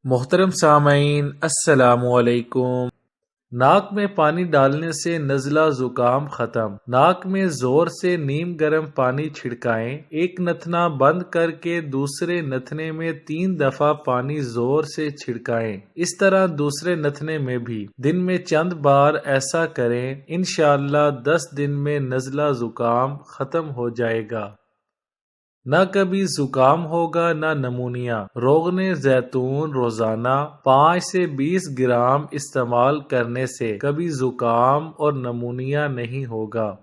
محترم سامعین، السلام علیکم۔ ناک میں پانی ڈالنے سے نزلہ زکام ختم۔ ناک میں زور سے نیم گرم پانی چھڑکائیں، ایک نتنا بند کر کے دوسرے نتنے میں 3 دفعہ پانی زور سے چھڑکائیں۔ اس طرح دوسرے نتنے میں بھی دن میں چند بار ایسا کریں، انشاءاللہ 10 دن میں نزلہ زکام ختم ہو جائے گا۔ نہ کبھی زکام ہوگا نہ نمونیا۔ روغن زیتون روزانہ 5 سے 20 گرام استعمال کرنے سے کبھی زکام اور نمونیا نہیں ہوگا۔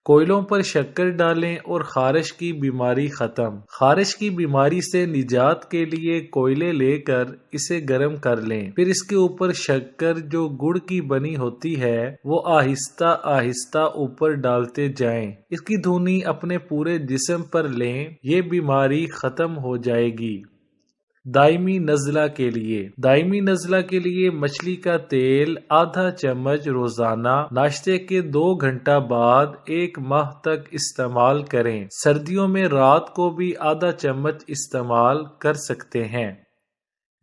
کوئلوں پر شکر ڈالیں اور خارش کی بیماری ختم۔ خارش کی بیماری سے نجات کے لیے کوئلے لے کر اسے گرم کر لیں، پھر اس کے اوپر شکر جو گڑ کی بنی ہوتی ہے وہ آہستہ آہستہ اوپر ڈالتے جائیں۔ اس کی دھونی اپنے پورے جسم پر لیں، یہ بیماری ختم ہو جائے گی۔ دائمی نزلہ کے لیے دائمی نزلہ کے لیے مچھلی کا تیل آدھا چمچ روزانہ ناشتے کے 2 گھنٹہ بعد 1 ماہ تک استعمال کریں۔ سردیوں میں رات کو بھی آدھا چمچ استعمال کر سکتے ہیں۔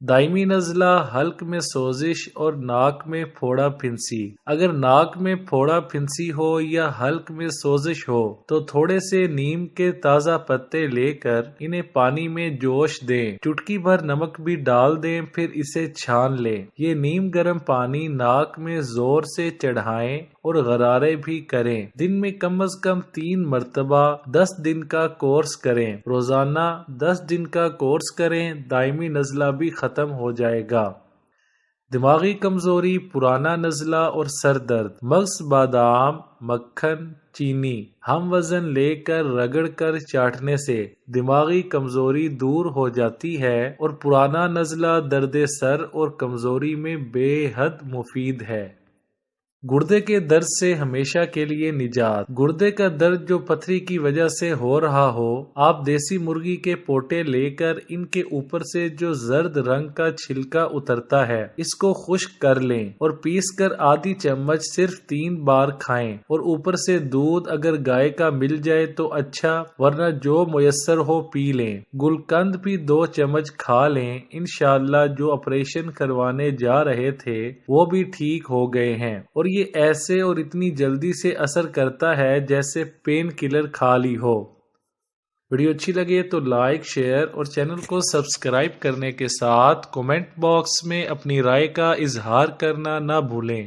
دائمی نزلہ حلق میں سوزش اور ناک میں پھوڑا پھنسی۔ اگر ناک میں پھوڑا پھنسی ہو یا حلق میں سوزش ہو تو تھوڑے سے نیم کے تازہ پتے لے کر انہیں پانی میں جوش دیں، چٹکی بھر نمک بھی ڈال دیں، پھر اسے چھان لیں۔ یہ نیم گرم پانی ناک میں زور سے چڑھائیں اور غرارے بھی کریں۔ دن میں کم از کم 3 مرتبہ 10 دن کا کورس کریں۔ روزانہ 10 دن کا کورس کریں، دائمی نزلہ بھی ختم ہو جائے گا۔ دماغی کمزوری، پرانا نزلہ اور سر درد، مغز، بادام، مکھن، چینی ہم وزن لے کر رگڑ کر چاٹنے سے دماغی کمزوری دور ہو جاتی ہے اور پرانا نزلہ، درد سر اور کمزوری میں بے حد مفید ہے۔ گردے کے درد سے ہمیشہ کے لیے نجات۔ گردے کا درد جو پتھری کی وجہ سے ہو رہا ہو، آپ دیسی مرغی کے پوٹے لے کر ان کے اوپر سے جو زرد رنگ کا چھلکا اترتا ہے اس کو خشک کر لیں اور پیس کر آدھی چمچ صرف 3 بار کھائیں، اور اوپر سے دودھ اگر گائے کا مل جائے تو اچھا، ورنہ جو میسر ہو پی لیں۔ گلقند بھی 2 چمچ کھا لیں، انشاءاللہ جو آپریشن کروانے جا رہے تھے وہ بھی ٹھیک ہو گئے ہیں، اور یہ ایسے اور اتنی جلدی سے اثر کرتا ہے جیسے پین کلر کھا لی ہو۔ ویڈیو اچھی لگے تو لائک، شیئر اور چینل کو سبسکرائب کرنے کے ساتھ کومنٹ باکس میں اپنی رائے کا اظہار کرنا نہ بھولیں۔